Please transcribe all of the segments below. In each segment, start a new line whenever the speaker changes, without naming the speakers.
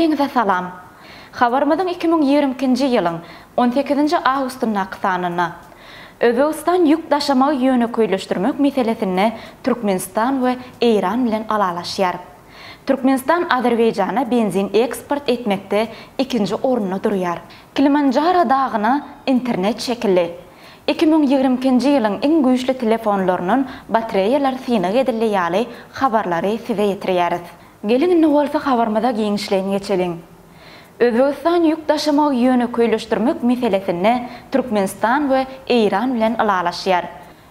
Hemmeňize salam. Habarymyzyň 2022-nji ýylyň 18-nji awgustyna aqsanyna Özbegistan ýük daşamagy ýöne köýleşdirmek meselesini Türkmenistan we Eýran bilen alalaşýar. Türkmenistan Azerbeýjana benzin eksport etmekde ikinji orunda durýar. Kilimanjaro dagyna internet şekilli 2022-nji ýylyň iň güýçli telefonlarynyň batareýalary synyk edilýäli habarlary size ýetirýäris. Gelin ne bolsa habarmada giňişlerini geçelim. Özbegistan ýük daşamagy ýöne köýleşdirmek meselesini Türkmenistan we Eýran bilen alalaşýar.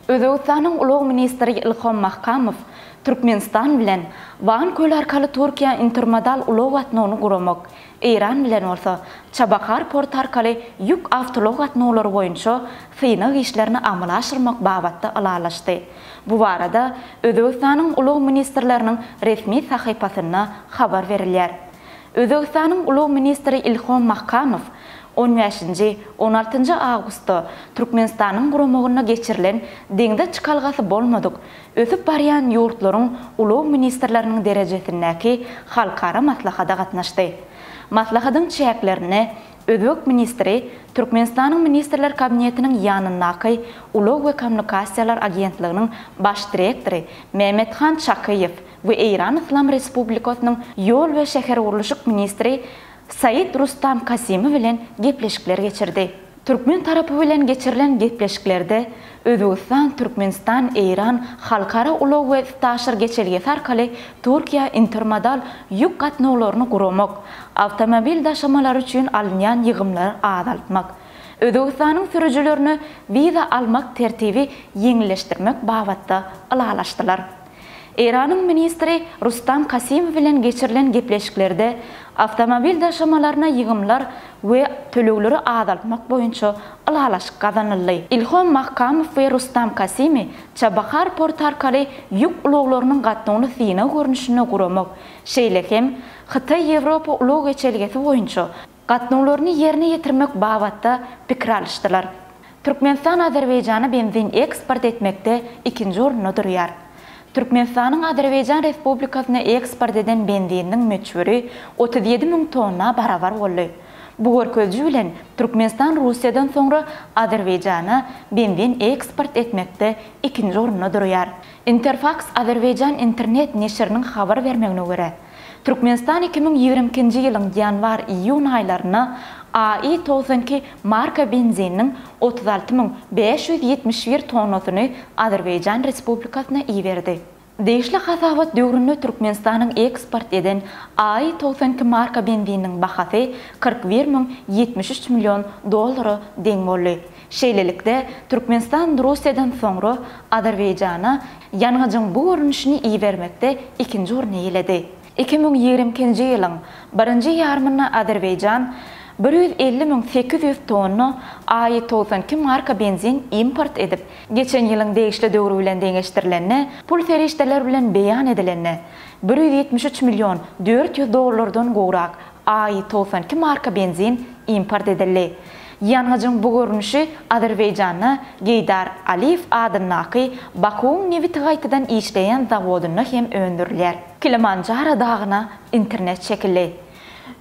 Özbegistanyň ulag ministri Ilhom Mahkamow Türkmenistan bilen Van köli arkaly Türkiýa intermodal ulag gatnawyny guramak, Eýran bilen bolsa Çabakar port arkaly ýük awtolog gatnawlary boýunça synyk işlerini amala aşyrmak babatda alalaşdy. Bu barada Özbegistanyň ulag ministrleriniň resmi sahypasyna habar berilýär. Özbegistanyň ulag ministri Ilhom Mahkamow 15-16 awgustda Türkmenistanyň guramagyna geçirilen deňde çykalgasy bolmadyk ösüp barýan ýurtlaryň ulag ministrleriniň derejesindäki halkara maslahata gatnaşdy. Maslahatyň çäklerini Özbek ministri Türkmenistanyň ministrler kabinetiniň ýanyndaky Ulag we Kommunikasiýalar agentliginiň baş direktory Mehmethan Çakyýew we Eýran Islam Respublikasynyň ýol we şäher gurulşyk ministri Said Rustam Kasimow bilen gepleşikler geçirdi. Türkmen tarapy bilen geçirilen gepleşiklerde Özbegistan, Türkmenistan, Eýran halkara ulag we taşyr geçelgesi arkaly Türkiýa intermodal ýük gatnawlaryny guramak, awtomobil daşamalary üçin alynýan ýygymlary azaltmak, Özbegistanyň sürüjilerini viza almak tertibi ýeňilleşdirmek babatda alalaşdylar. Eýranyň ministri Rustam Kasimow bilen geçirilen gepleşiklerde awtomobil daşamalaryna ýygymlar we tölegleri azaltmak boýunça alalaşyk gazanyldy. Ilhom Mahkamow we Rustam Kasimow Çabakar port arkaly ýük ulaglarynyň gatnawyny syna görnüşine guramak, şeýle hem Hytaý Ýewropa ulag geçelgesi boýunça gatnawlaryny ýerine ýetirmek babatda pikir alýşdylar. Türkmenistan Azerbeýjana benzin eksport etmekde ikinji orunda durýar. Türkmenistanyň Azerbeýjan Respublikasyna eksport eden benziniň möçberi 37.000 tonna barabar boldy. Bu görkezji bilen Türkmenistan Russiýadan soňra Azerbeýjana benzin eksport etmekde ikinji orunda durýar. Interfax Azerbeýjan internet neşriniň habar bermegine görä, Türkmenistan 2022-nji ýylyň ýanwar-iýun aýlaryna AI-92 marka benziniň 36.571 tonnasyny Azerbeýjan Respublikasyna iýerdi. Deýişli hasabat döwründe Türkmenistanyň eksport eden AI-92 marka benziniň bahasy 41.073 million dollary deň boldy. Şeýlelikde Türkmenistan Russiýadan soňra Azerbeýjana ýanygyjyň bu görnüşini iýermekde ikinji orny ýylady. 2022-nji ýylyň 1-nji ýarmyna Azerbeýjan 150.800 tonna AI-92 marka benzin import edip, geçen ýylyň deýişli döwrü bilen deňeşdirilende, pul ferişdeler bilen beýan edilende 173 million 400 dollardan gowrak AI-92 marka benzin import edildi. Ýanygyjyň bu görnüşi Azerbeýjana Geýdar Aliýew adyndaky Bakuň newit gaýtadan işleýän zawodyna hem öndürilýär. Kilimanjaro dagyna internet şekilli.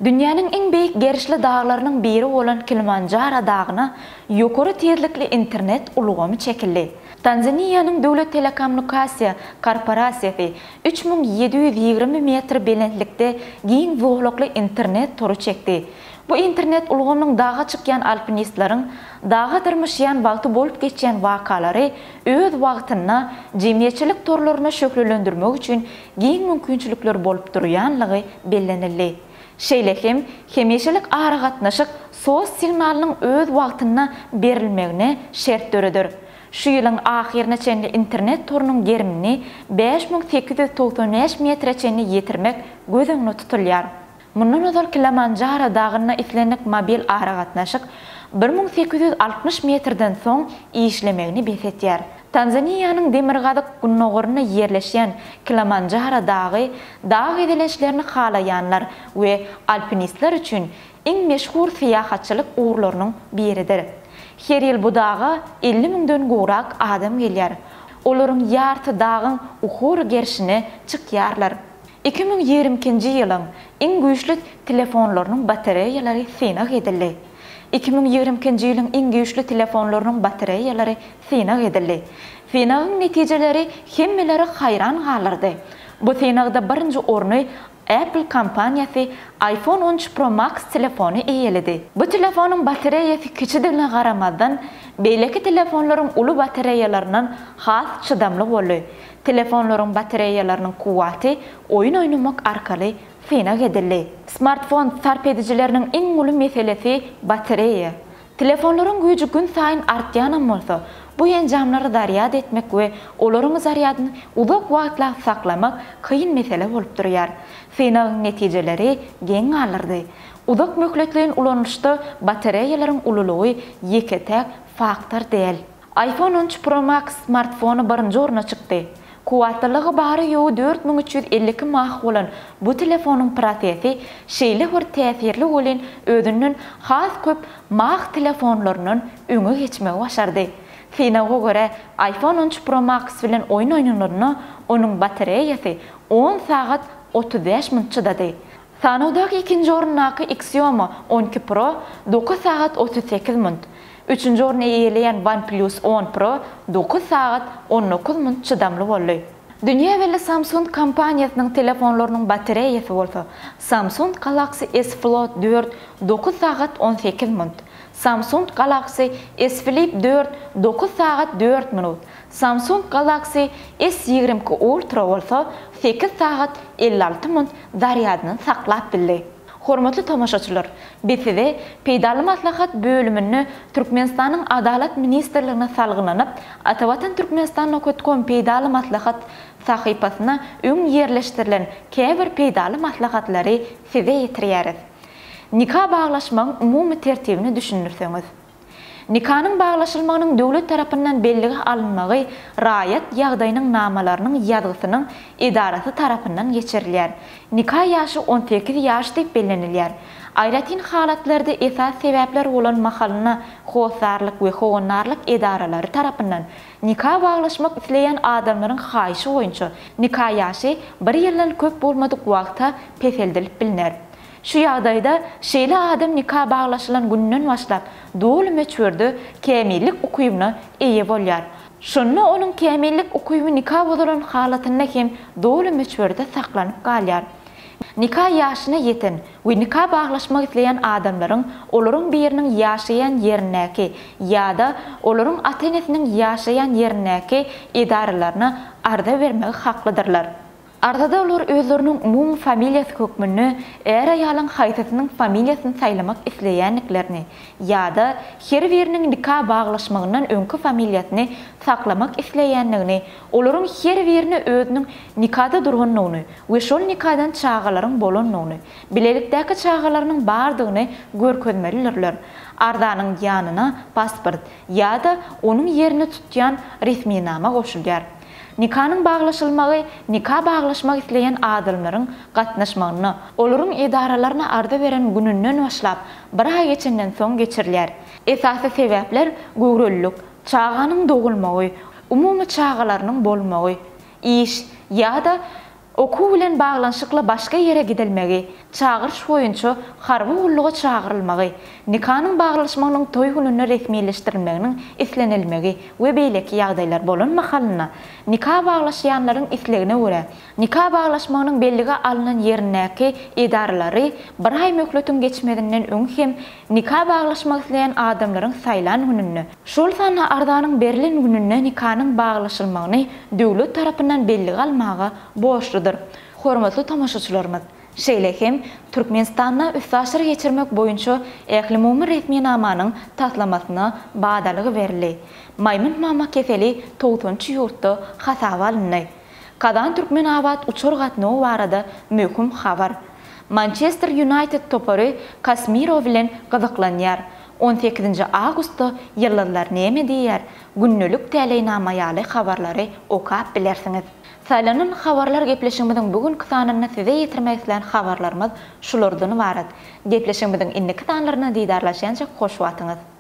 Dünýäniň iň beýik gerişli daglarynyň biri bolan Kilimanjaro dagyna ýokary tezlikli internet ulgamy çekildi. Tanzaniýanyň Döwlet Telekommunikasiýa Korporasiýasy 3720 metr belentlikde giň woglukly internet tory çekdi. Bu internet ulgamynyň daga çykýan alpinistlaryň daga tyrmyşýan wagty bolup geçýän wakalary öz wagtyna jemgyýetçilik torlaryna şöklendirmek üçin giň mümkinçilikler bolup durýanlygy bellenildi. Şeýle hem hemişelik ara gatnaşyk sos signalynyň öz wagtyna berilmegine şert döredir. Şu ýylyň ahyrına çenli internet torunyň gerimini 5895 metre çenli ýetirmek gözüňde tutulýar. Mundan öňe Kilimanjaro dagyna islenek mobil ara gatnaşyk 1860 metrden soň işlemegini besetýär. Tanzaniýanyň Demirgazyk günnogoryna ýerleşýän Kilimanjaro dagy dag edileşlerini halaýanlar we alpinistler üçin iň meşhur syýahatçylyk uğurlarynyň biridir. Her ýyl bu daga 50.000den gowrak adam gelýär. Olaryň ýarty dagyň uhury gerşine çykýarlar. 2022-nji ýylyň iň güýçli telefonlarynyň batareýalary synag edildi. 2022-nji ýylyň iň güýçli telefonlarynyň batareýalary synag edildi. Synagyň netijeleri hemmeleri hayran galyrdy. Bu synagda birinji orny Apple kompaniýasy iPhone 13 Pro Max telefonu eýeledi. Bu telefonyň batareýasy kiçidigine garamazdan beýleki telefonlaryň uly batareýalarynyň has çydamly boldy. Telefonlaryň batareýalarynyň kuwaty oýun oynamak arkaly synag edildi. Smartfon sarp edijileriniň iň uly meselesi batareýa. Telefonlaryň güýji gün saýyn artýan bolsa, bu enjamlary daryat etmek we olaryň zaryadyny uzak wagtlar saklamak kıyın mesele bolup durýar. Synagyň netijeleri geň alyrdy. Uzak möhletliğin ulanışda batareýalaryň ululygy ýeketek faktor däl. iPhone 13 Pro Max smartfonu birinji orna çykdy. Kuwatlygy bary ýoğu 4352 mAh bolan bu telefonyň prosesi şeýle bir täsirli bolan özünden has köp mAh telefonlarynyň öňe geçmegi başardy. Synaga göre iPhone 13 Pro Max bilen oýun oýnanlaryna onuň batareýasy 10 sagat 35 minut çydady. Sanawdaky ikinji orundaky Xiaomi 12 Pro 9 sagat 38 minut. Üçüncü orny eýeleýän OnePlus 10 Pro 9 sagat 19 minut çydamly boldy. Dünýä welli Samsung kompaniýasynyň telefonlarynyň batareýasy bolsa, Samsung Galaxy S Fold 4 9 sagat 18 minut. Samsung Galaxy S Flip 4 9 sagat 4 minut. Samsung Galaxy S22 Ultra bolsa 8 sagat 56 minut daryadyny saklap bildi. Hormatly tamaşaçylar, bizde peýdaly maslahat bölümini Türkmenistanyň Adalet Ministrligine salgylanyp, Atawatan Türkmenistanyň kötken peýdaly maslahat sahypasyna öň ýerleşdirilen käbir peýdaly maslahatlary size ýetirýäris. Nikah baglaşmagyň umumy tertibini düşünürseňiz. Nikahın bağlaşılmagynyň döwlet tarapyndan belligi alınmagy raýat ýagdaýynyň namalarynyň ýazgysynyň edarasy tarapyndan geçirilýär. Nikah ýaşy 18 ýaş diýip bellenilýär. Aýratyn halatlarda esas sebäpler bolan mahalyna howsarlyk we howunarlyk edaralary tarapyndan nikah baglaşmak isleýän adamlaryň haýyşy boýunça nikah ýaşy 1 ýyldan köp bolmadyk wagtda peseldilip bilinär. Şu ýagdaýda şeýle adam nikah baglaşylan günden başlap doly meçhurdy kämillik ukybyna eýe bolýar. Şonda onuň kämillik ukyby nikah bolan halatyna hem doly meçhurda saklanyp galýar. Nikah ýaşyna ýeten we nikah baglaşmak isleýän adamlaryň olaryň biriniň ýaşaýan ýerinäki ýa-da olaryň ata-enesiniň ýaşaýan ýerinäki edaralaryna arda bermegi haklydyrlar. Ardada olar özleriniň umumy familiýasy hökmüni, er aýalyň haýsatynyň familiýasyny saýlamak isleýänliklerini ýa-da her biriniň nikah baglaşmagyndan öňki familiýasyny saklamak isleýänligini, olaryň her birini özüniň nikahda durganlygyny we şol nikahdan çağalaryň bolanlygyny, bilelikdäki çağalarynyň bardygyny görkezmelidirler. Ardanyň ýanyna pasport ýa-da onuň ýerini tutýan resmi nama goşulýar. Nikahın bağlaşılmagy, nikah bağlaşmak isleýän adamlaryň gatnaşmagyny, olaryň edaralaryna arda beren gününden başlap bir ay geçenden soň geçirilýär. Esasy sebäpler göwrellik, çağanyň dogulmagy, umumy çağalarynyň bolmagy, iş ýa-da okuw bilen baglanşykla başga ýere gidilmegi, çağırış boýunça harby ulluga çağırylmagy, nikahın baglaşmagynyň toý gününe resmileşdirilmeginiň islenilmegi we beýleki ýagdaýlar bolan mahalyna nikah baglaşýanlaryň islegine görä nikah baglaşmagynyň belligi alynan ýerinäki edaralary bir ay möhletiň geçmedinden öň hem nikah baglaşmak isleýän adamlaryň saýlan gününe, şol sana ardanyň berilen gününe nikahın baglaşylmagyny döwlet tarapyndan belligi almagy boşludur. Hormatly tamaşaçylarymyz, şeýle hem Türkmenistanda üstaşyr geçirmek boýunça ähli resmi namanyň taslamasyna badalygy berildi. Maýmun mama keseli 9-njy ýurtda hasaba alyndy. Kazan Türkmenabad uçur gatnawy barada möhüm habar. Manchester United topary Kasmirov bilen gazaklanýar. 18 awgustda ýyllar näme diýär? Günnelik täleýnama ýaly habarlary okap bilersiňiz. Saýlanan habarlar gepleşigimiziň bugünkü sanyna size ýetirmek isleýän habarlarymyz şulardan ibaret. Gepleşigimiziň indiki sanlaryna diýdarlaşýança hoş wagtyňyz.